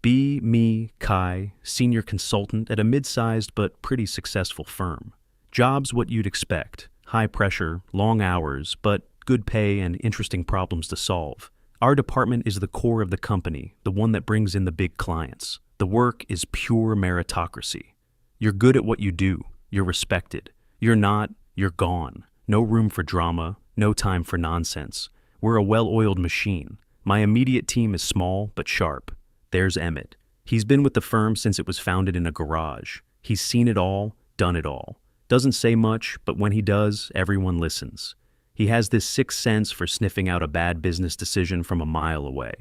Be me, Kai, senior consultant at a mid-sized but pretty successful firm. Jobs what you'd expect. High pressure, long hours, but good pay and interesting problems to solve. Our department is the core of the company, the one that brings in the big clients. The work is pure meritocracy. You're good at what you do. You're respected. You're not, you're gone. No room for drama, no time for nonsense. We're a well-oiled machine. My immediate team is small but sharp. There's Emmett. He's been with the firm since it was founded in a garage. He's seen it all, done it all. Doesn't say much, but when he does, everyone listens. He has this sixth sense for sniffing out a bad business decision from a mile away.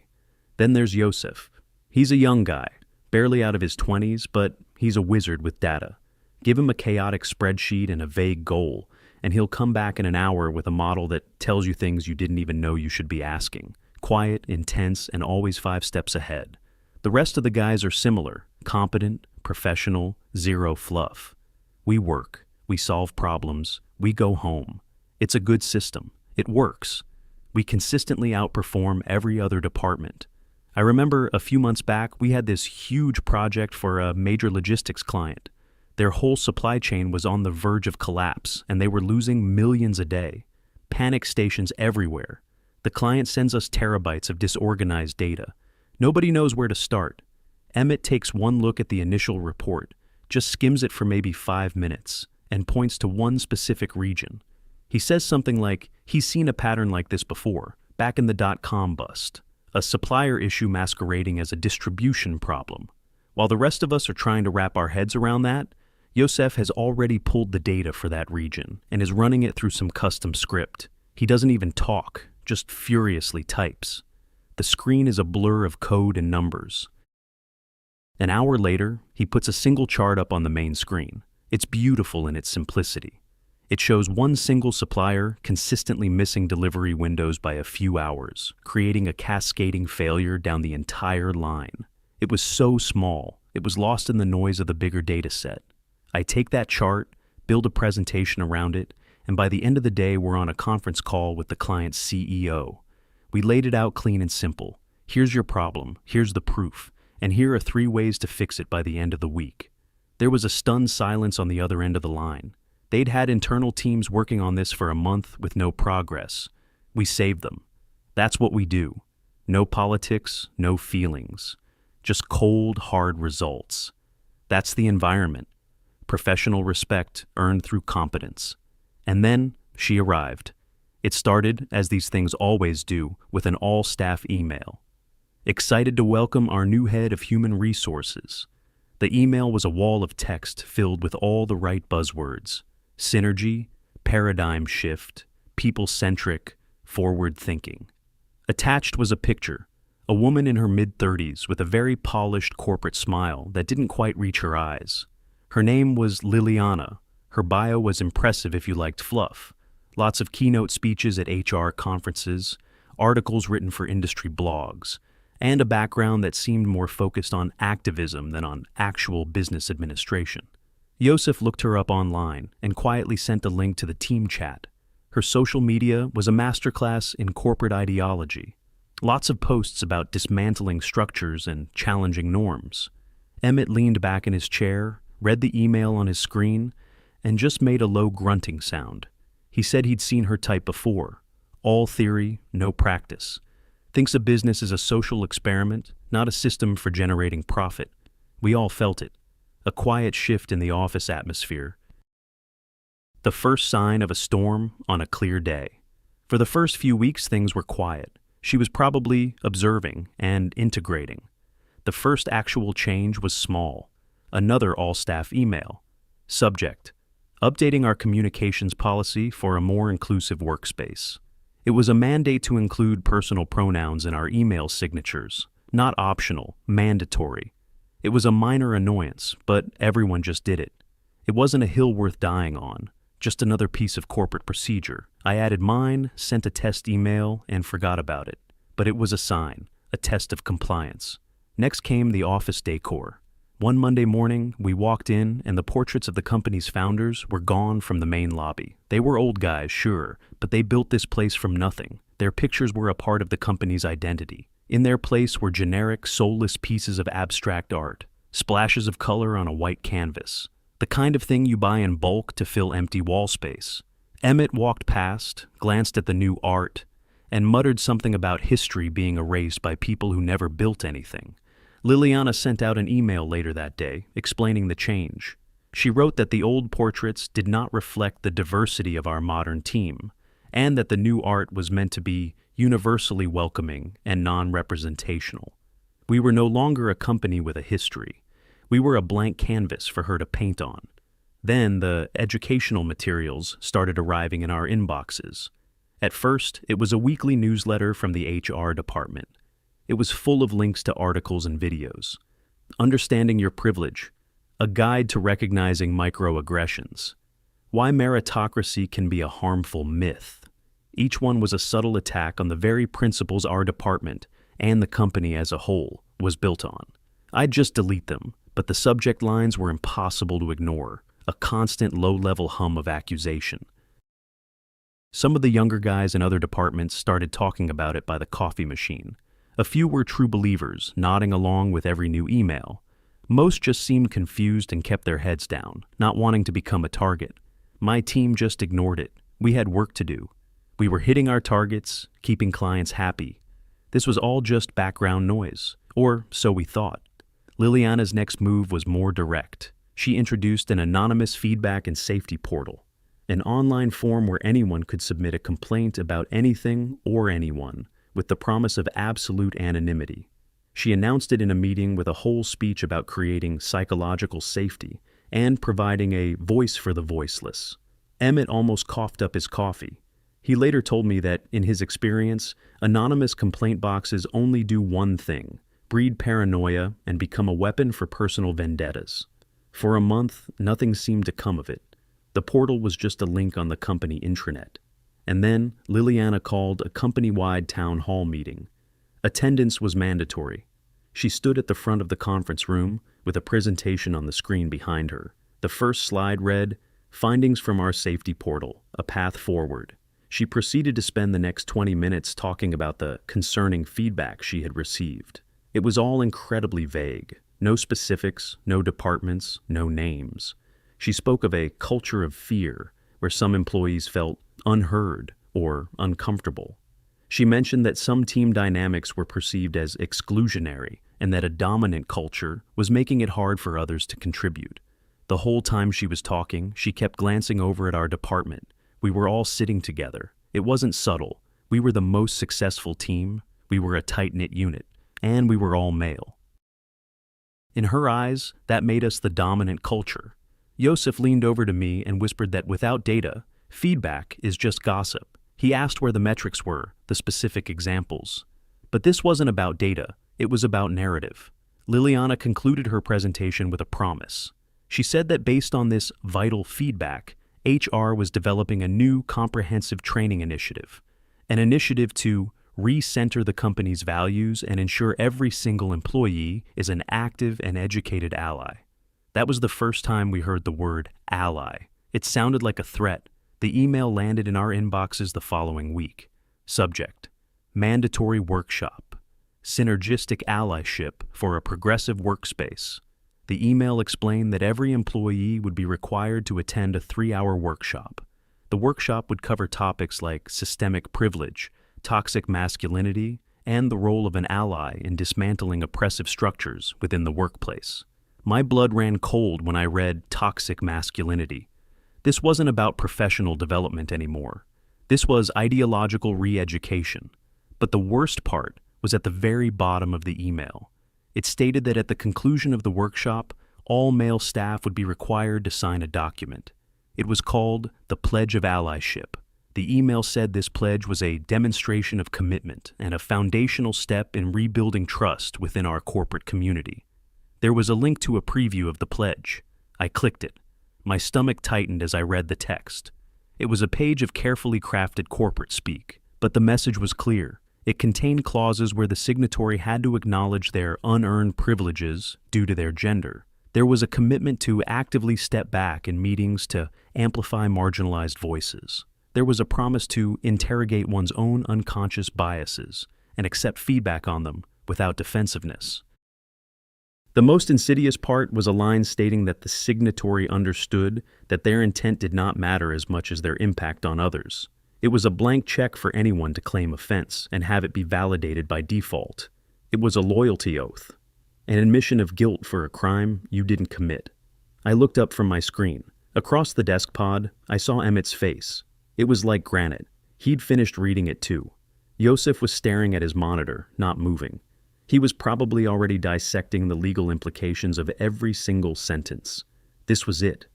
Then there's Yosef. He's a young guy, barely out of his 20s, but he's a wizard with data. Give him a chaotic spreadsheet and a vague goal, and he'll come back in an hour with a model that tells you things you didn't even know you should be asking. Quiet, intense, and always 5 steps ahead. The rest of the guys are similar, competent, professional, zero fluff. We work, we solve problems, we go home. It's a good system. It works. We consistently outperform every other department. I remember a few months back, we had this huge project for a major logistics client. Their whole supply chain was on the verge of collapse, and they were losing millions a day. Panic stations everywhere. The client sends us terabytes of disorganized data. Nobody knows where to start. Emmett takes one look at the initial report, just skims it for maybe 5 minutes, and points to one specific region. He says something like, he's seen a pattern like this before, back in the dot-com bust, a supplier issue masquerading as a distribution problem. While the rest of us are trying to wrap our heads around that, Yosef has already pulled the data for that region and is running it through some custom script. He doesn't even talk, just furiously types. The screen is a blur of code and numbers. An hour later, he puts a single chart up on the main screen. It's beautiful in its simplicity. It shows one single supplier consistently missing delivery windows by a few hours, creating a cascading failure down the entire line. It was so small, it was lost in the noise of the bigger data set. I take that chart, build a presentation around it, and by the end of the day, we're on a conference call with the client's CEO. We laid it out clean and simple. Here's your problem, here's the proof, and here are 3 ways to fix it by the end of the week. There was a stunned silence on the other end of the line. They'd had internal teams working on this for a month with no progress. We saved them. That's what we do. No politics, no feelings. Just cold, hard results. That's the environment. Professional respect earned through competence. And then she arrived. It started, as these things always do, with an all-staff email. Excited to welcome our new head of human resources. The email was a wall of text filled with all the right buzzwords. Synergy, paradigm shift, people-centric, forward-thinking. Attached was a picture, a woman in her mid-30s with a very polished corporate smile that didn't quite reach her eyes. Her name was Liliana. Her bio was impressive if you liked fluff. Lots of keynote speeches at HR conferences, articles written for industry blogs, and a background that seemed more focused on activism than on actual business administration. Yosef looked her up online and quietly sent a link to the team chat. Her social media was a masterclass in corporate ideology. Lots of posts about dismantling structures and challenging norms. Emmett leaned back in his chair, read the email on his screen, and just made a low grunting sound. He said he'd seen her type before. All theory, no practice. Thinks a business is a social experiment, not a system for generating profit. We all felt it. A quiet shift in the office atmosphere. The first sign of a storm on a clear day. For the first few weeks, things were quiet. She was probably observing and integrating. The first actual change was small. Another all-staff email. Subject: updating our communications policy for a more inclusive workspace. It was a mandate to include personal pronouns in our email signatures, not optional, mandatory. It was a minor annoyance, but everyone just did it. It wasn't a hill worth dying on, just another piece of corporate procedure. I added mine, sent a test email, and forgot about it. But it was a sign, a test of compliance. Next came the office decor. One Monday morning, we walked in, and the portraits of the company's founders were gone from the main lobby. They were old guys, sure, but they built this place from nothing. Their pictures were a part of the company's identity. In their place were generic, soulless pieces of abstract art, splashes of color on a white canvas, the kind of thing you buy in bulk to fill empty wall space. Emmett walked past, glanced at the new art, and muttered something about history being erased by people who never built anything. Liliana sent out an email later that day, explaining the change. She wrote that the old portraits did not reflect the diversity of our modern team, and that the new art was meant to be universally welcoming and non-representational. We were no longer a company with a history. We were a blank canvas for her to paint on. Then the educational materials started arriving in our inboxes. At first, it was a weekly newsletter from the HR department. It was full of links to articles and videos. Understanding Your Privilege, a guide to recognizing microaggressions. Why meritocracy can be a harmful myth. Each one was a subtle attack on the very principles our department, and the company as a whole, was built on. I'd just delete them, but the subject lines were impossible to ignore, a constant low-level hum of accusation. Some of the younger guys in other departments started talking about it by the coffee machine. A few were true believers, nodding along with every new email. Most just seemed confused and kept their heads down, not wanting to become a target. My team just ignored it. We had work to do. We were hitting our targets, keeping clients happy. This was all just background noise, or so we thought. Liliana's next move was more direct. She introduced an anonymous feedback and safety portal, an online form where anyone could submit a complaint about anything or anyone, with the promise of absolute anonymity. She announced it in a meeting with a whole speech about creating psychological safety and providing a voice for the voiceless. Emmett almost coughed up his coffee. He later told me that, in his experience, anonymous complaint boxes only do one thing: breed paranoia and become a weapon for personal vendettas. For a month, nothing seemed to come of it. The portal was just a link on the company intranet. And then Liliana called a company-wide town hall meeting. Attendance was mandatory. She stood at the front of the conference room with a presentation on the screen behind her. The first slide read, "Findings from our safety portal, a path forward." She proceeded to spend the next 20 minutes talking about the concerning feedback she had received. It was all incredibly vague. No specifics, no departments, no names. She spoke of a culture of fear, where some employees felt unheard or uncomfortable. She mentioned that some team dynamics were perceived as exclusionary and that a dominant culture was making it hard for others to contribute. The whole time she was talking, she kept glancing over at our department. We were all sitting together. It wasn't subtle. We were the most successful team. We were a tight-knit unit. And we were all male. In her eyes, that made us the dominant culture. Yosef leaned over to me and whispered that without data, feedback is just gossip. He asked where the metrics were, the specific examples. But this wasn't about data, it was about narrative. Liliana concluded her presentation with a promise. She said that based on this vital feedback, HR was developing a new comprehensive training initiative, an initiative to recenter the company's values and ensure every single employee is an active and educated ally. That was the first time we heard the word ally. It sounded like a threat. The email landed in our inboxes the following week. Subject: Mandatory Workshop. Synergistic Allyship for a Progressive Workspace. The email explained that every employee would be required to attend a 3-hour workshop. The workshop would cover topics like systemic privilege, toxic masculinity, and the role of an ally in dismantling oppressive structures within the workplace. My blood ran cold when I read toxic masculinity. This wasn't about professional development anymore. This was ideological re-education. But the worst part was at the very bottom of the email. It stated that at the conclusion of the workshop, all male staff would be required to sign a document. It was called the Pledge of Allyship. The email said this pledge was a demonstration of commitment and a foundational step in rebuilding trust within our corporate community. There was a link to a preview of the pledge. I clicked it. My stomach tightened as I read the text. It was a page of carefully crafted corporate speak, but the message was clear. It contained clauses where the signatory had to acknowledge their unearned privileges due to their gender. There was a commitment to actively step back in meetings to amplify marginalized voices. There was a promise to interrogate one's own unconscious biases and accept feedback on them without defensiveness. The most insidious part was a line stating that the signatory understood that their intent did not matter as much as their impact on others. It was a blank check for anyone to claim offense and have it be validated by default. It was a loyalty oath, an admission of guilt for a crime you didn't commit. I looked up from my screen. Across the desk pod, I saw Emmett's face. It was like granite. He'd finished reading it too. Yosef was staring at his monitor, not moving. He was probably already dissecting the legal implications of every single sentence. This was it.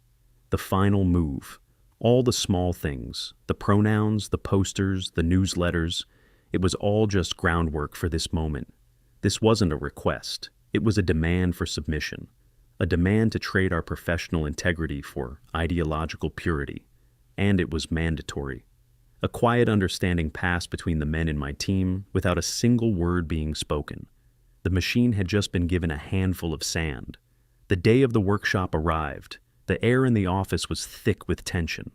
The final move. All the small things, the pronouns, the posters, the newsletters, it was all just groundwork for this moment. This wasn't a request. It was a demand for submission. A demand to trade our professional integrity for ideological purity. And it was mandatory. A quiet understanding passed between the men in my team without a single word being spoken. The machine had just been given a handful of sand. The day of the workshop arrived. The air in the office was thick with tension.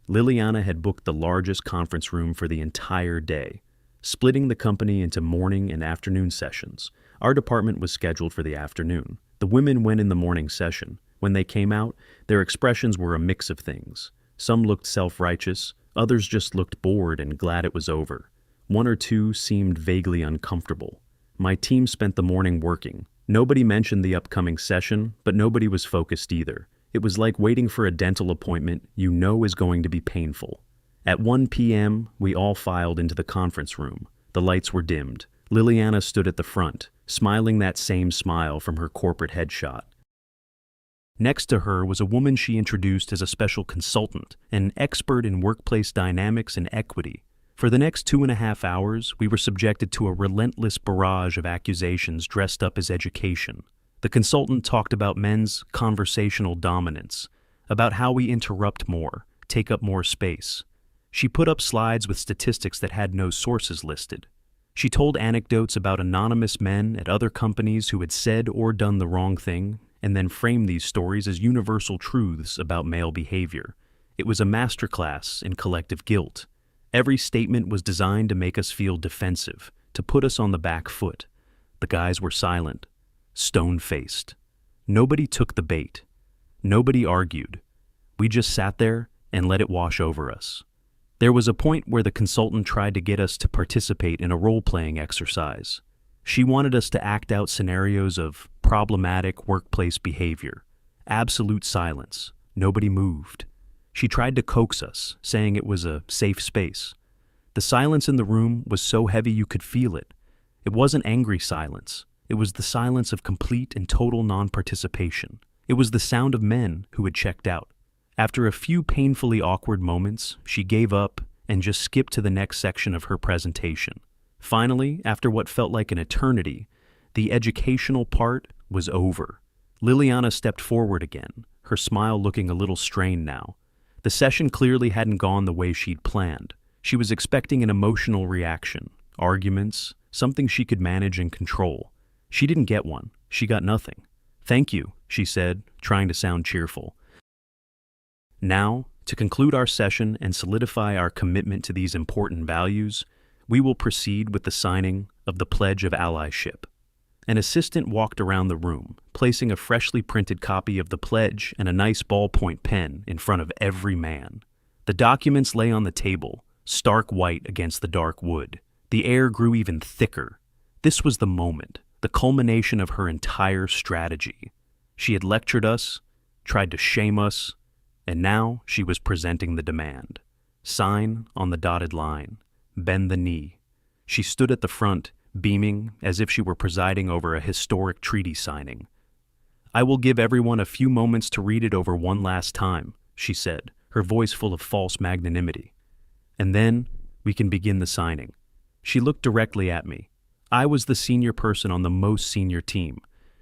Liliana had booked the largest conference room for the entire day, splitting the company into morning and afternoon sessions. Our department was scheduled for the afternoon. The women went in the morning session. When they came out, their expressions were a mix of things. Some looked self-righteous, others just looked bored and glad it was over. One or two seemed vaguely uncomfortable. My team spent the morning working. Nobody mentioned the upcoming session, but nobody was focused either. It was like waiting for a dental appointment you know is going to be painful. At 1 p.m., we all filed into the conference room. The lights were dimmed. Liliana stood at the front, smiling that same smile from her corporate headshot. Next to her was a woman she introduced as a special consultant, an expert in workplace dynamics and equity. For the next 2.5 hours, we were subjected to a relentless barrage of accusations dressed up as education. The consultant talked about men's conversational dominance, about how we interrupt more, take up more space. She put up slides with statistics that had no sources listed. She told anecdotes about anonymous men at other companies who had said or done the wrong thing, and then framed these stories as universal truths about male behavior. It was a masterclass in collective guilt. Every statement was designed to make us feel defensive, to put us on the back foot. The guys were silent, stone-faced. Nobody took the bait. Nobody argued. We just sat there and let it wash over us. There was a point where the consultant tried to get us to participate in a role-playing exercise. She wanted us to act out scenarios of problematic workplace behavior. Absolute silence. Nobody moved. She tried to coax us, saying it was a safe space. The silence in the room was so heavy you could feel it. It wasn't angry silence. It was the silence of complete and total non-participation. It was the sound of men who had checked out. After a few painfully awkward moments, she gave up and just skipped to the next section of her presentation. Finally, after what felt like an eternity, the educational part was over. Liliana stepped forward again, her smile looking a little strained now. The session clearly hadn't gone the way she'd planned. She was expecting an emotional reaction, arguments, something she could manage and control. She didn't get one. She got nothing. "Thank you," she said, trying to sound cheerful. Now, to conclude our session and solidify our commitment to these important values, we will proceed with the signing of the Pledge of Allyship. An assistant walked around the room, placing a freshly printed copy of the pledge and a nice ballpoint pen in front of every man. The documents lay on the table, stark white against the dark wood. The air grew even thicker. This was the moment, the culmination of her entire strategy. She had lectured us, tried to shame us, and now she was presenting the demand. Sign on the dotted line. Bend the knee. She stood at the front, beaming as if she were presiding over a historic treaty signing. "I will give everyone a few moments to read it over one last time," she said, her voice full of false magnanimity. "And then we can begin the signing." She looked directly at me. I was the senior person on the most senior team.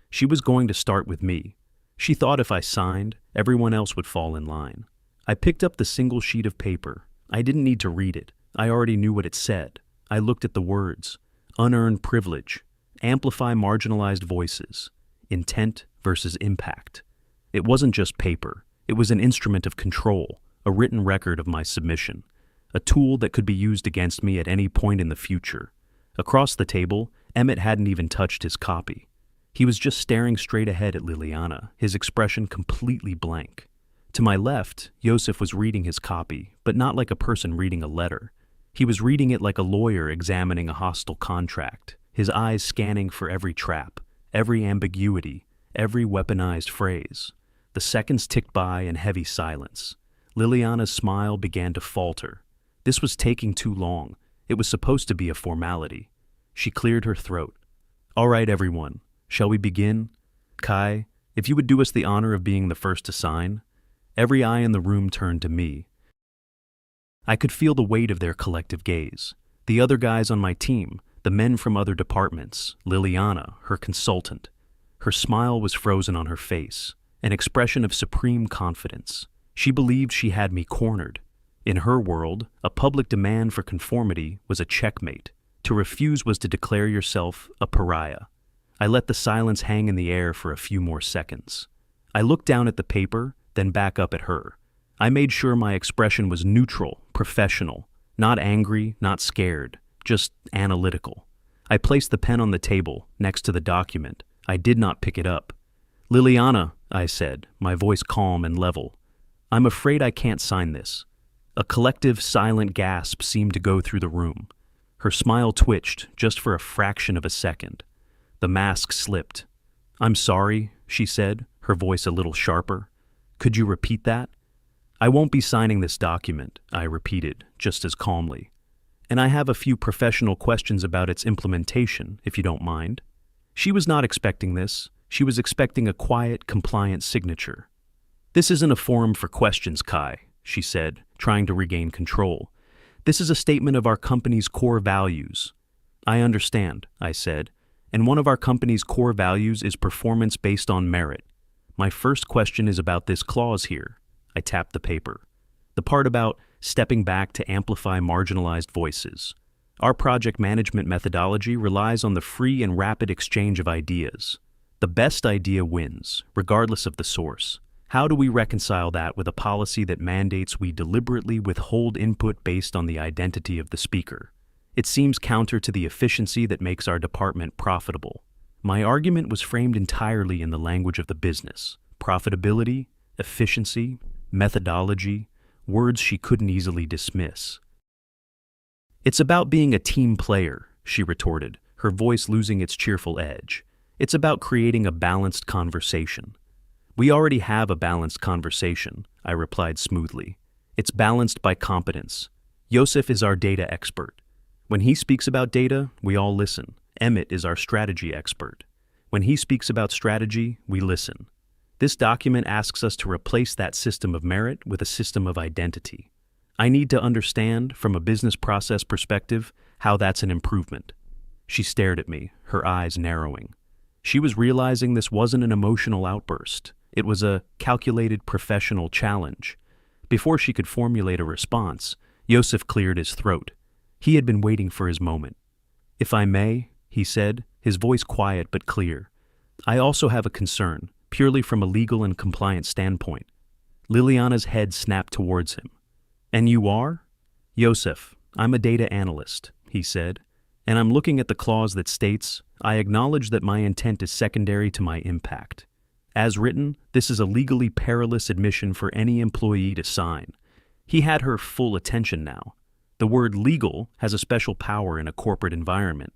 She was going to start with me. She thought if I signed, everyone else would fall in line. I picked up the single sheet of paper. I didn't need to read it. I already knew what it said. I looked at the words. Unearned privilege. Amplify marginalized voices. Intent versus impact. It wasn't just paper. It was an instrument of control, a written record of my submission, a tool that could be used against me at any point in the future. Across the table, Emmett hadn't even touched his copy. He was just staring straight ahead at Liliana, his expression completely blank. To my left, Yosef was reading his copy, but not like a person reading a letter. He was reading it like a lawyer examining a hostile contract, his eyes scanning for every trap, every ambiguity, every weaponized phrase. The seconds ticked by in heavy silence. Liliana's smile began to falter. This was taking too long. It was supposed to be a formality. She cleared her throat. "All right, everyone. Shall we begin? Kai, if you would do us the honor of being the first to sign." Every eye in the room turned to me. I could feel the weight of their collective gaze. The other guys on my team, the men from other departments, Liliana, her consultant. Her smile was frozen on her face, an expression of supreme confidence. She believed she had me cornered. In her world, a public demand for conformity was a checkmate. To refuse was to declare yourself a pariah. I let the silence hang in the air for a few more seconds. I looked down at the paper, then back up at her. I made sure my expression was neutral, professional, not angry, not scared, just analytical. I placed the pen on the table, next to the document. I did not pick it up. "Liliana," I said, my voice calm and level, "I'm afraid I can't sign this." A collective, silent gasp seemed to go through the room. Her smile twitched, just for a fraction of a second. The mask slipped. "I'm sorry," she said, her voice a little sharper. "Could you repeat that?" "I won't be signing this document," I repeated, just as calmly. "And I have a few professional questions about its implementation, if you don't mind." She was not expecting this. She was expecting a quiet, compliant signature. "This isn't a forum for questions, Kai," she said, trying to regain control. "This is a statement of our company's core values." "I understand," I said, "and one of our company's core values is performance based on merit. My first question is about this clause here." I tapped the paper. "The part about stepping back to amplify marginalized voices. Our project management methodology relies on the free and rapid exchange of ideas. The best idea wins, regardless of the source. How do we reconcile that with a policy that mandates we deliberately withhold input based on the identity of the speaker? It seems counter to the efficiency that makes our department profitable." My argument was framed entirely in the language of the business. Profitability, efficiency, methodology, words she couldn't easily dismiss. "It's about being a team player," she retorted, her voice losing its cheerful edge. "It's about creating a balanced conversation." "We already have a balanced conversation," I replied smoothly. "It's balanced by competence. Yosef is our data expert. When he speaks about data, we all listen. Emmett is our strategy expert. When he speaks about strategy, we listen. This document asks us to replace that system of merit with a system of identity. I need to understand, from a business process perspective, how that's an improvement." She stared at me, her eyes narrowing. She was realizing this wasn't an emotional outburst. It was a calculated professional challenge. Before she could formulate a response, Yosef cleared his throat. He had been waiting for his moment. "If I may," he said, his voice quiet but clear, "I also have a concern, purely from a legal and compliance standpoint." Liliana's head snapped towards him. "And you are?" "Yosef, I'm a data analyst," he said, "and I'm looking at the clause that states, I acknowledge that my intent is secondary to my impact. As written, this is a legally perilous admission for any employee to sign." He had her full attention now. The word legal has a special power in a corporate environment.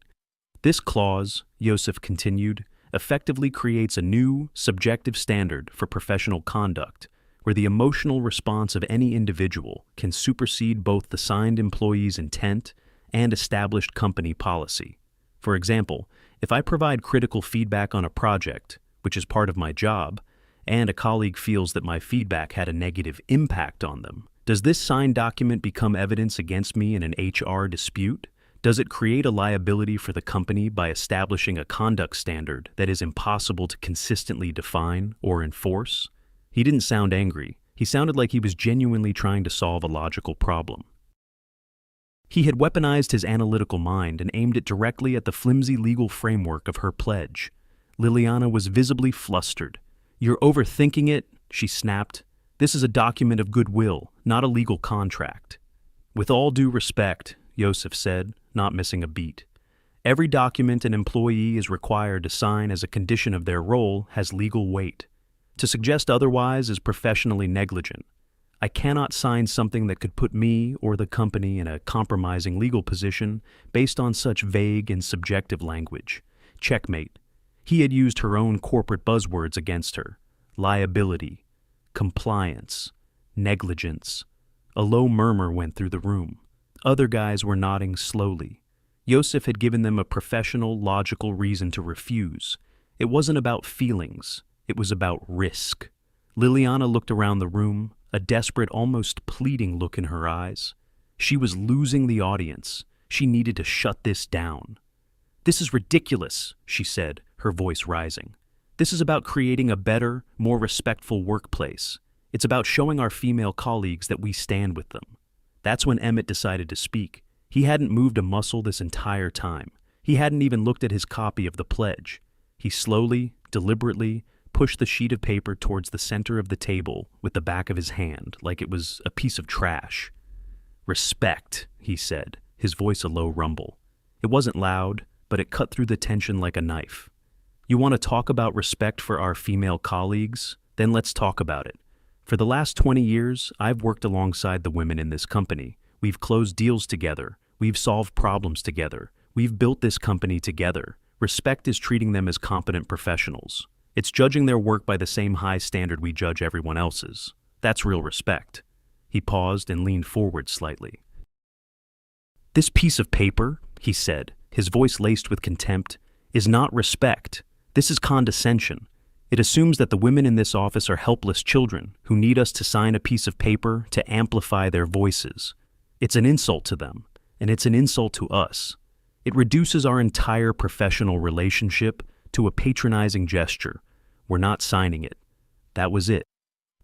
"This clause," Yosef continued, "effectively creates a new, subjective standard for professional conduct, where the emotional response of any individual can supersede both the signed employee's intent and established company policy. For example, if I provide critical feedback on a project, which is part of my job, and a colleague feels that my feedback had a negative impact on them, does this signed document become evidence against me in an HR dispute? Does it create a liability for the company by establishing a conduct standard that is impossible to consistently define or enforce?" He didn't sound angry. He sounded like he was genuinely trying to solve a logical problem. He had weaponized his analytical mind and aimed it directly at the flimsy legal framework of her pledge. Liliana was visibly flustered. "You're overthinking it," she snapped. "This is a document of goodwill, not a legal contract." "With all due respect," Yosef said, not missing a beat, Every document an employee is required to sign as a condition of their role has legal weight. To suggest otherwise is professionally negligent. I cannot sign something that could put me or the company in a compromising legal position based on such vague and subjective language. Checkmate. He had used her own corporate buzzwords against her. Liability, compliance, negligence. A low murmur went through the room. Other guys were nodding slowly. Yosef had given them a professional, logical reason to refuse. It wasn't about feelings. It was about risk. Liliana looked around the room, a desperate, almost pleading look in her eyes. She was losing the audience. She needed to shut this down. "This is ridiculous," she said, her voice rising. "This is about creating a better, more respectful workplace. It's about showing our female colleagues that we stand with them." That's when Emmett decided to speak. He hadn't moved a muscle this entire time. He hadn't even looked at his copy of the pledge. He slowly, deliberately, pushed the sheet of paper towards the center of the table with the back of his hand, like it was a piece of trash. "Respect," he said, his voice a low rumble. It wasn't loud, but it cut through the tension like a knife. "You want to talk about respect for our female colleagues? Then let's talk about it. For the last 20 years, I've worked alongside the women in this company. We've closed deals together. We've solved problems together. We've built this company together. Respect is treating them as competent professionals. It's judging their work by the same high standard we judge everyone else's. That's real respect." He paused and leaned forward slightly. "This piece of paper," he said, his voice laced with contempt, "is not respect. This is condescension. It assumes that the women in this office are helpless children who need us to sign a piece of paper to amplify their voices. It's an insult to them, and it's an insult to us. It reduces our entire professional relationship to a patronizing gesture. We're not signing it." That was it.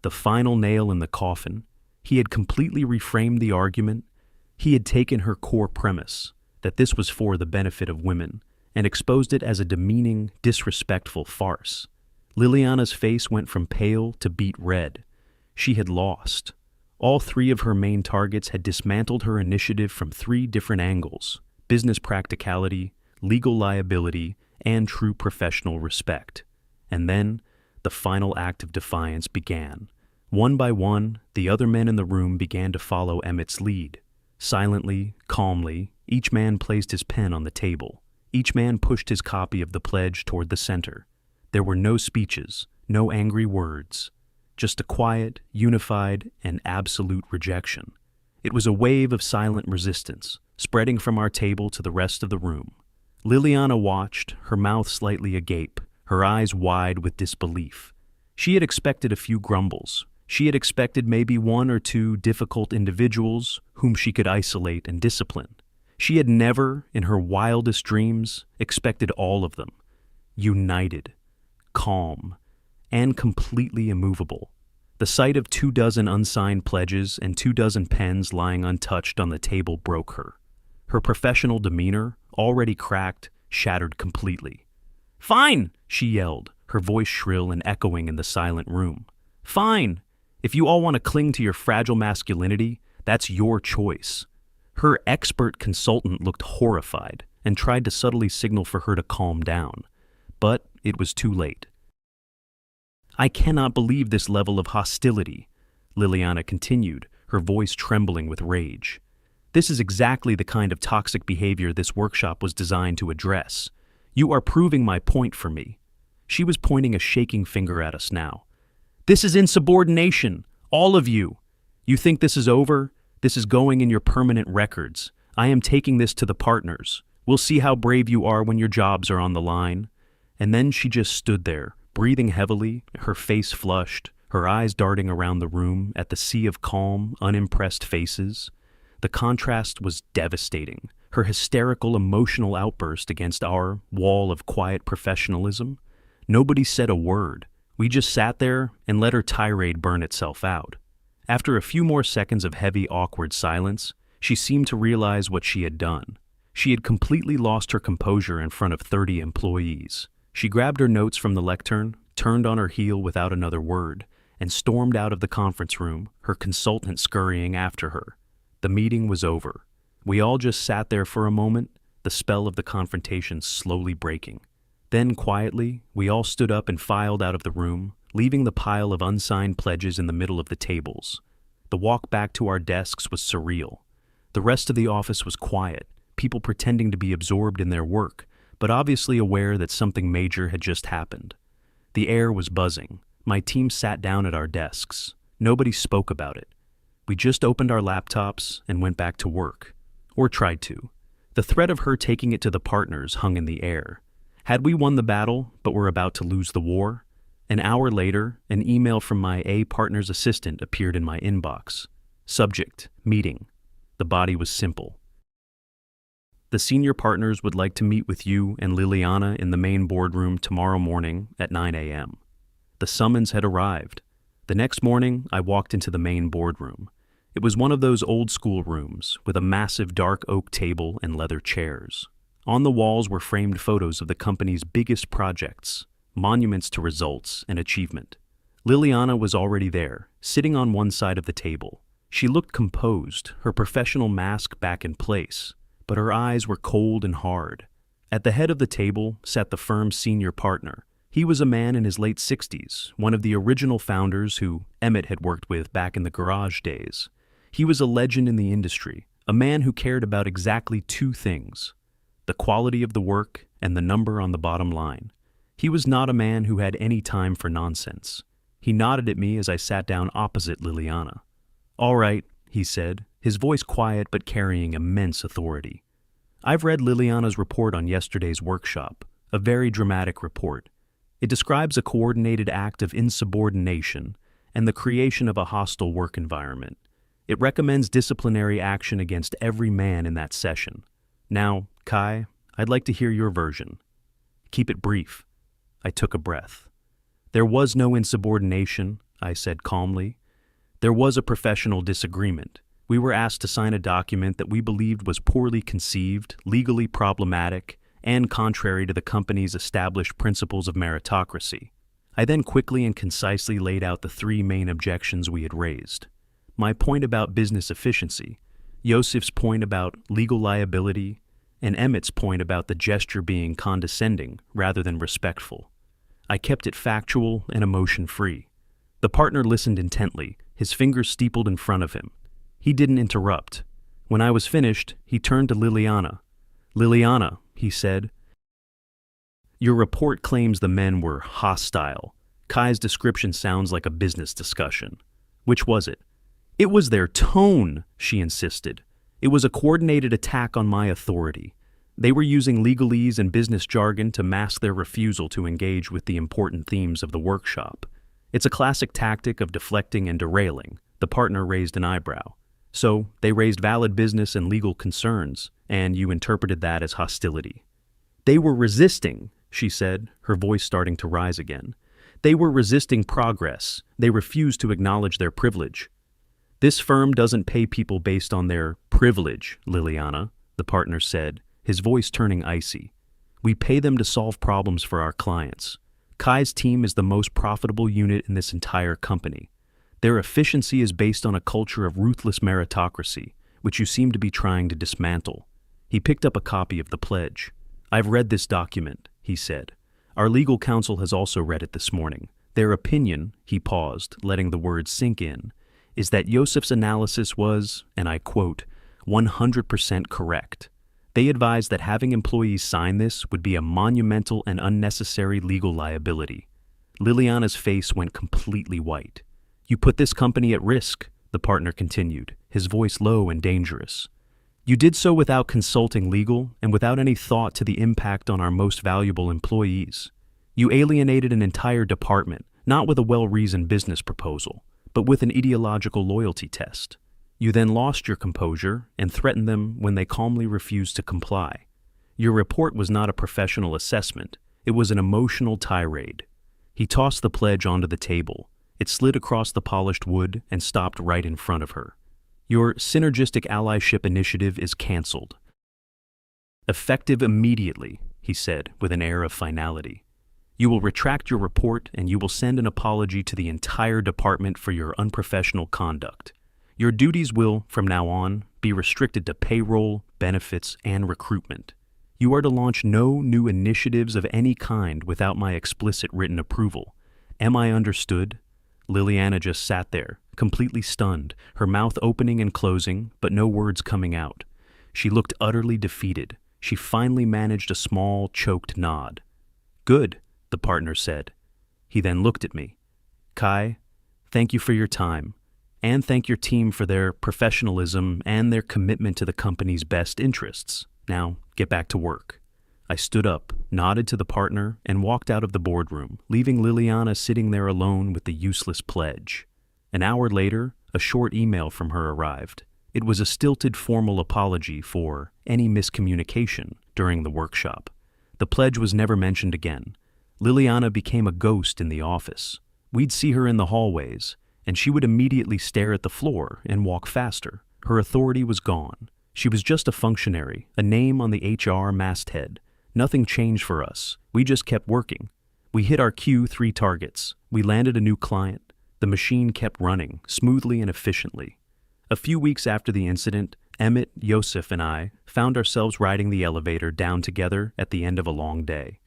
The final nail in the coffin. He had completely reframed the argument. He had taken her core premise, that this was for the benefit of women, and exposed it as a demeaning, disrespectful farce. Liliana's face went from pale to beet red. She had lost. All three of her main targets had dismantled her initiative from 3 different angles: business practicality, legal liability, and true professional respect. And then, the final act of defiance began. One by one, the other men in the room began to follow Emmett's lead. Silently, calmly, each man placed his pen on the table. Each man pushed his copy of the pledge toward the center. There were no speeches, no angry words, just a quiet, unified, and absolute rejection. It was a wave of silent resistance, spreading from our table to the rest of the room. Liliana watched, her mouth slightly agape, her eyes wide with disbelief. She had expected a few grumbles. She had expected maybe 1 or 2 difficult individuals whom she could isolate and discipline. She had never, in her wildest dreams, expected all of them, united, calm, and completely immovable. The sight of 24 unsigned pledges and 24 pens lying untouched on the table broke her. Her professional demeanor, already cracked, shattered completely. "Fine!" she yelled, her voice shrill and echoing in the silent room. "Fine! If you all want to cling to your fragile masculinity, that's your choice." Her expert consultant looked horrified and tried to subtly signal for her to calm down. But it was too late. "I cannot believe this level of hostility," Liliana continued, her voice trembling with rage. "This is exactly the kind of toxic behavior this workshop was designed to address. You are proving my point for me." She was pointing a shaking finger at us now. "This is insubordination, all of you. You think this is over? This is going in your permanent records. I am taking this to the partners. We'll see how brave you are when your jobs are on the line." And then she just stood there, breathing heavily, her face flushed, her eyes darting around the room at the sea of calm, unimpressed faces. The contrast was devastating. Her hysterical, emotional outburst against our wall of quiet professionalism. Nobody said a word. We just sat there and let her tirade burn itself out. After a few more seconds of heavy, awkward silence, she seemed to realize what she had done. She had completely lost her composure in front of 30 employees. She grabbed her notes from the lectern, turned on her heel without another word, and stormed out of the conference room, her consultant scurrying after her. The meeting was over. We all just sat there for a moment, the spell of the confrontation slowly breaking. Then, quietly, we all stood up and filed out of the room, leaving the pile of unsigned pledges in the middle of the tables. The walk back to our desks was surreal. The rest of the office was quiet, people pretending to be absorbed in their work, but obviously aware that something major had just happened. The air was buzzing. My team sat down at our desks. Nobody spoke about it. We just opened our laptops and went back to work. Or tried to. The threat of her taking it to the partners hung in the air. Had we won the battle, but were about to lose the war? An hour later, an email from my A partner's assistant appeared in my inbox. Subject: meeting. The body was simple. The senior partners would like to meet with you and Liliana in the main boardroom tomorrow morning at 9 a.m. The summons had arrived. The next morning, I walked into the main boardroom. It was one of those old-school rooms with a massive dark oak table and leather chairs. On the walls were framed photos of the company's biggest projects, monuments to results and achievement. Liliana was already there, sitting on one side of the table. She looked composed, her professional mask back in place, but her eyes were cold and hard. At the head of the table sat the firm's senior partner. He was a man in his late 60s, one of the original founders who Emmett had worked with back in the garage days. He was a legend in the industry, a man who cared about exactly two things: the quality of the work and the number on the bottom line. He was not a man who had any time for nonsense. He nodded at me as I sat down opposite Liliana. "All right," he said, his voice quiet but carrying immense authority. "I've read Liliana's report on yesterday's workshop, a very dramatic report. It describes a coordinated act of insubordination and the creation of a hostile work environment. It recommends disciplinary action against every man in that session. Now, Kai, I'd like to hear your version." "Keep it brief." I took a breath. "There was no insubordination," I said calmly. "There was a professional disagreement. We were asked to sign a document that we believed was poorly conceived, legally problematic, and contrary to the company's established principles of meritocracy." I then quickly and concisely laid out the three main objections we had raised. My point about business efficiency, Yosef's point about legal liability, and Emmett's point about the gesture being condescending rather than respectful. I kept it factual and emotion-free. The partner listened intently, his fingers steepled in front of him. He didn't interrupt. When I was finished, he turned to Liliana. "Liliana," he said, "your report claims the men were hostile. Kai's description sounds like a business discussion. Which was it?" "It was their tone," she insisted. "It was a coordinated attack on my authority. They were using legalese and business jargon to mask their refusal to engage with the important themes of the workshop. It's a classic tactic of deflecting and derailing." The partner raised an eyebrow. "So, they raised valid business and legal concerns, and you interpreted that as hostility." "They were resisting," she said, her voice starting to rise again. "They were resisting progress. They refused to acknowledge their privilege." "This firm doesn't pay people based on their privilege, Liliana," the partner said, his voice turning icy. "We pay them to solve problems for our clients. Kai's team is the most profitable unit in this entire company. Their efficiency is based on a culture of ruthless meritocracy, which you seem to be trying to dismantle." He picked up a copy of the pledge. "I've read this document," he said. "Our legal counsel has also read it this morning. Their opinion," he paused, letting the words sink in, "is that Yosef's analysis was, and I quote, 100% correct. They advised that having employees sign this would be a monumental and unnecessary legal liability." Liliana's face went completely white. "You put this company at risk," the partner continued, his voice low and dangerous. "You did so without consulting legal and without any thought to the impact on our most valuable employees. You alienated an entire department, not with a well-reasoned business proposal, but with an ideological loyalty test. You then lost your composure and threatened them when they calmly refused to comply. Your report was not a professional assessment, it was an emotional tirade." He tossed the pledge onto the table. It slid across the polished wood and stopped right in front of her. "Your synergistic allyship initiative is canceled. Effective immediately," he said with an air of finality. "You will retract your report and you will send an apology to the entire department for your unprofessional conduct. Your duties will, from now on, be restricted to payroll, benefits, and recruitment. You are to launch no new initiatives of any kind without my explicit written approval. Am I understood?" Liliana just sat there, completely stunned, her mouth opening and closing, but no words coming out. She looked utterly defeated. She finally managed a small, choked nod. "Good," the partner said. He then looked at me. "Kai, thank you for your time, and thank your team for their professionalism and their commitment to the company's best interests. Now, get back to work." I stood up, nodded to the partner, and walked out of the boardroom, leaving Liliana sitting there alone with the useless pledge. An hour later, a short email from her arrived. It was a stilted formal apology for any miscommunication during the workshop. The pledge was never mentioned again. Liliana became a ghost in the office. We'd see her in the hallways, and she would immediately stare at the floor and walk faster. Her authority was gone. She was just a functionary, a name on the HR masthead. Nothing changed for us. We just kept working. We hit our Q3 targets. We landed a new client. The machine kept running, smoothly and efficiently. A few weeks after the incident, Emmett, Yosef, and I found ourselves riding the elevator down together at the end of a long day.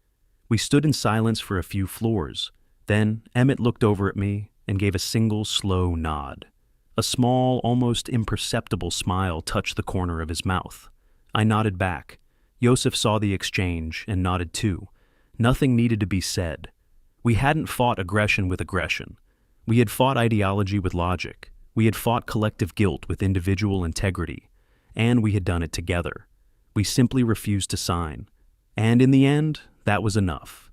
We stood in silence for a few floors. Then Emmett looked over at me and gave a single slow nod. A small, almost imperceptible smile touched the corner of his mouth. I nodded back. Yosef saw the exchange and nodded too. Nothing needed to be said. We hadn't fought aggression with aggression. We had fought ideology with logic. We had fought collective guilt with individual integrity. And we had done it together. We simply refused to sign. And in the end, that was enough.